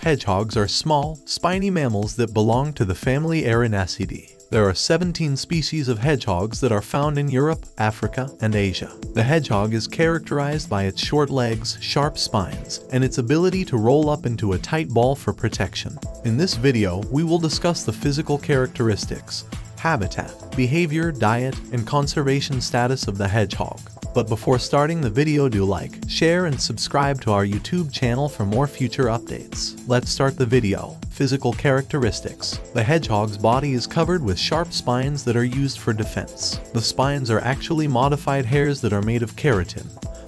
Hedgehogs are small, spiny mammals that belong to the family Erinaceidae. There are 17 species of hedgehogs that are found in Europe, Africa, and Asia. The hedgehog is characterized by its short legs, sharp spines, and its ability to roll up into a tight ball for protection. In this video, we will discuss the physical characteristics, habitat, behavior, diet, and conservation status of the hedgehog. But before starting the video, do like, share, and subscribe to our YouTube channel for more future updates. Let's start the video. Physical characteristics. The hedgehog's body is covered with sharp spines that are used for defense. The spines are actually modified hairs that are made of keratin,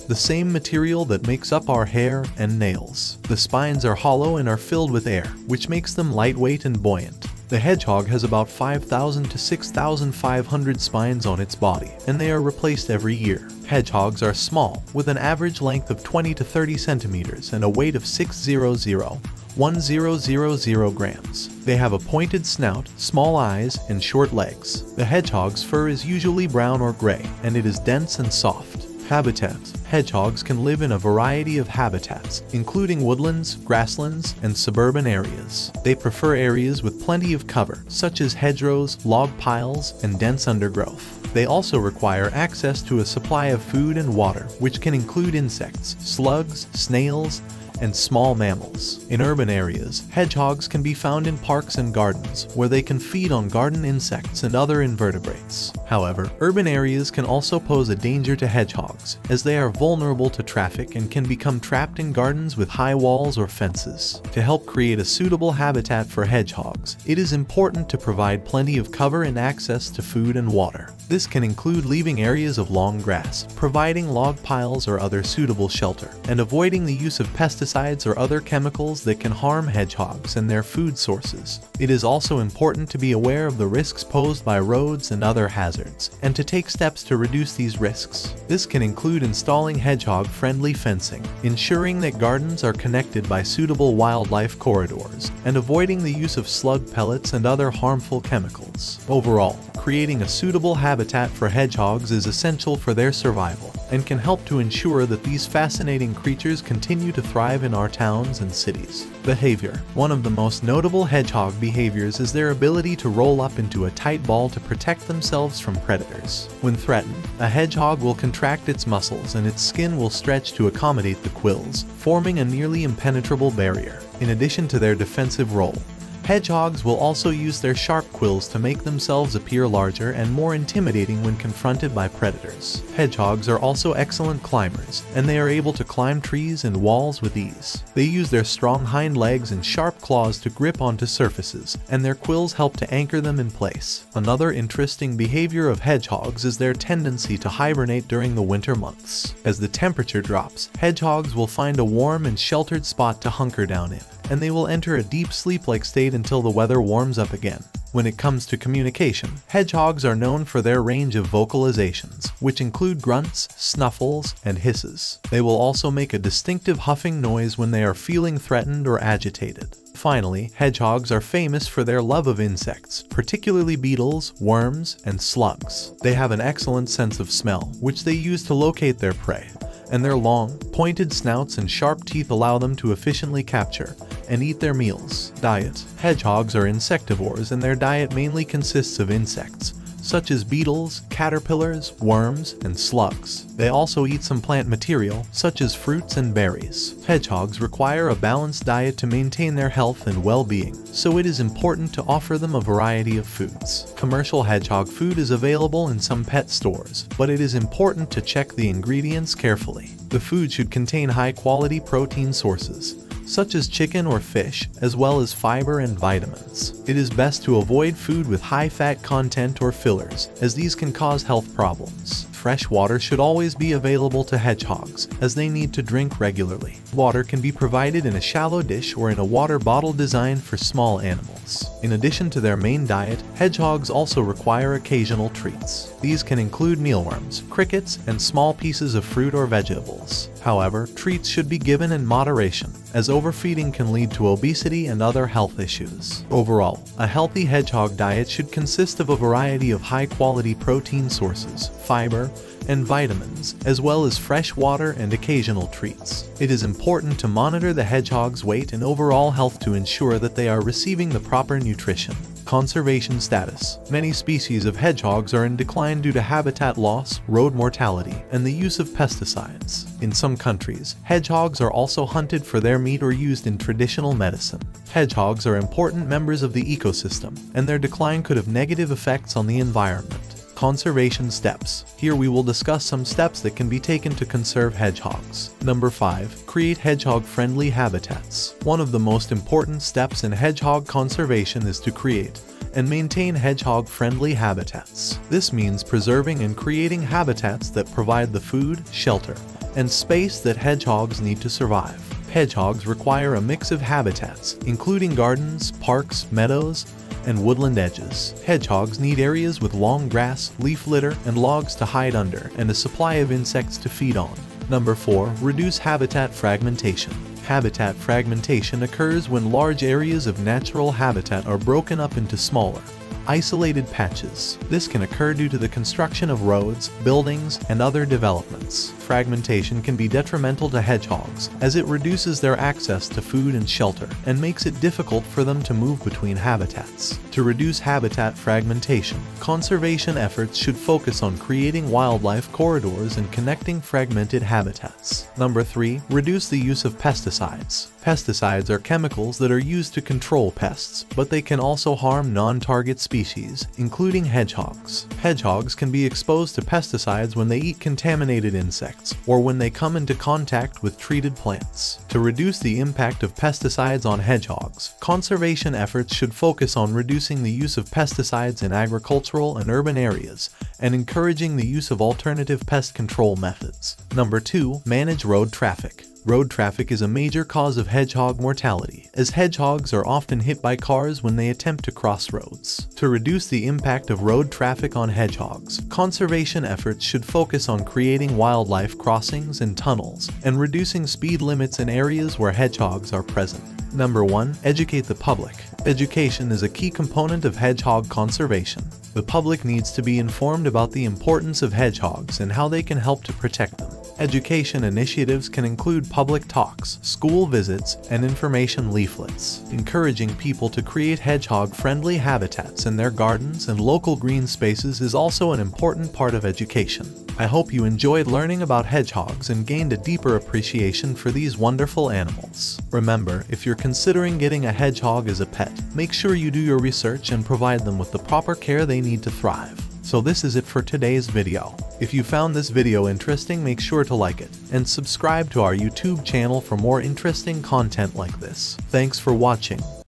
the same material that makes up our hair and nails. The spines are hollow and are filled with air, which makes them lightweight and buoyant. The hedgehog has about 5,000 to 6,500 spines on its body, and they are replaced every year. Hedgehogs are small, with an average length of 20 to 30 centimeters and a weight of 600–1000 grams. They have a pointed snout, small eyes, and short legs. The hedgehog's fur is usually brown or gray, and it is dense and soft. Habitats. Hedgehogs can live in a variety of habitats, including woodlands, grasslands, and suburban areas. They prefer areas with plenty of cover, such as hedgerows, log piles, and dense undergrowth. They also require access to a supply of food and water, which can include insects, slugs, snails, and small mammals. In urban areas, hedgehogs can be found in parks and gardens, where they can feed on garden insects and other invertebrates. However, urban areas can also pose a danger to hedgehogs, as they are vulnerable to traffic and can become trapped in gardens with high walls or fences. To help create a suitable habitat for hedgehogs, it is important to provide plenty of cover and access to food and water. This can include leaving areas of long grass, providing log piles or other suitable shelter, and avoiding the use of pesticides or other chemicals that can harm hedgehogs and their food sources. It is also important to be aware of the risks posed by roads and other hazards, and to take steps to reduce these risks. This can include installing hedgehog-friendly fencing, ensuring that gardens are connected by suitable wildlife corridors, and avoiding the use of slug pellets and other harmful chemicals. Overall, creating a suitable habitat for hedgehogs is essential for their survival, and can help to ensure that these fascinating creatures continue to thrive in our towns and cities. Behavior. One of the most notable hedgehog behaviors is their ability to roll up into a tight ball to protect themselves from predators. When threatened, a hedgehog will contract its muscles and its skin will stretch to accommodate the quills, forming a nearly impenetrable barrier. In addition to their defensive role, hedgehogs will also use their sharp quills to make themselves appear larger and more intimidating when confronted by predators. Hedgehogs are also excellent climbers, and they are able to climb trees and walls with ease. They use their strong hind legs and sharp claws to grip onto surfaces, and their quills help to anchor them in place. Another interesting behavior of hedgehogs is their tendency to hibernate during the winter months. As the temperature drops, hedgehogs will find a warm and sheltered spot to hunker down in, and they will enter a deep sleep-like state until the weather warms up again. When it comes to communication, hedgehogs are known for their range of vocalizations, which include grunts, snuffles, and hisses. They will also make a distinctive huffing noise when they are feeling threatened or agitated. Finally, hedgehogs are famous for their love of insects, particularly beetles, worms, and slugs. They have an excellent sense of smell, which they use to locate their prey, and their long, pointed snouts and sharp teeth allow them to efficiently capture and eat their meals. Diet. Hedgehogs are insectivores, and their diet mainly consists of insects, such as beetles, caterpillars, worms, and slugs. They also eat some plant material, such as fruits and berries. Hedgehogs require a balanced diet to maintain their health and well-being, so it is important to offer them a variety of foods. Commercial hedgehog food is available in some pet stores, but it is important to check the ingredients carefully. The food should contain high-quality protein sources, such as chicken or fish, as well as fiber and vitamins. It is best to avoid food with high fat content or fillers, as these can cause health problems. Fresh water should always be available to hedgehogs, as they need to drink regularly. Water can be provided in a shallow dish or in a water bottle designed for small animals. In addition to their main diet, hedgehogs also require occasional treats. These can include mealworms, crickets, and small pieces of fruit or vegetables. However, treats should be given in moderation, as overfeeding can lead to obesity and other health issues. Overall, a healthy hedgehog diet should consist of a variety of high-quality protein sources, fiber, and vitamins, as well as fresh water and occasional treats. It is important to monitor the hedgehog's weight and overall health to ensure that they are receiving the proper nutrition. Conservation status. Many species of hedgehogs are in decline due to habitat loss, road mortality, and the use of pesticides. In some countries, hedgehogs are also hunted for their meat or used in traditional medicine. Hedgehogs are important members of the ecosystem, and their decline could have negative effects on the environment. Conservation steps. Here we will discuss some steps that can be taken to conserve hedgehogs. Number 5. Create hedgehog-friendly habitats. One of the most important steps in hedgehog conservation is to create and maintain hedgehog-friendly habitats. This means preserving and creating habitats that provide the food, shelter, and space that hedgehogs need to survive. Hedgehogs require a mix of habitats, including gardens, parks, meadows, and woodland edges. Hedgehogs need areas with long grass, leaf litter, and logs to hide under, and a supply of insects to feed on. Number 4. Reduce habitat fragmentation. Habitat fragmentation occurs when large areas of natural habitat are broken up into smaller, isolated patches. This can occur due to the construction of roads, buildings, and other developments. Fragmentation can be detrimental to hedgehogs, as it reduces their access to food and shelter, and makes it difficult for them to move between habitats. To reduce habitat fragmentation, conservation efforts should focus on creating wildlife corridors and connecting fragmented habitats. Number 3. Reduce the use of pesticides. Pesticides are chemicals that are used to control pests, but they can also harm non-target species, including hedgehogs. Hedgehogs can be exposed to pesticides when they eat contaminated insects, or when they come into contact with treated plants. To reduce the impact of pesticides on hedgehogs, conservation efforts should focus on reducing the use of pesticides in agricultural and urban areas, and encouraging the use of alternative pest control methods. Number 2. Manage road traffic. Road traffic is a major cause of hedgehog mortality, as hedgehogs are often hit by cars when they attempt to cross roads. To reduce the impact of road traffic on hedgehogs, conservation efforts should focus on creating wildlife crossings and tunnels, and reducing speed limits in areas where hedgehogs are present. Number 1. Educate the public. Education is a key component of hedgehog conservation. The public needs to be informed about the importance of hedgehogs and how they can help to protect them. Education initiatives can include public talks, school visits, and information leaflets. Encouraging people to create hedgehog-friendly habitats in their gardens and local green spaces is also an important part of education. I hope you enjoyed learning about hedgehogs and gained a deeper appreciation for these wonderful animals. Remember, if you're considering getting a hedgehog as a pet, make sure you do your research and provide them with the proper care they need to thrive. So this is it for today's video. If you found this video interesting, make sure to like it and subscribe to our YouTube channel for more interesting content like this. Thanks for watching.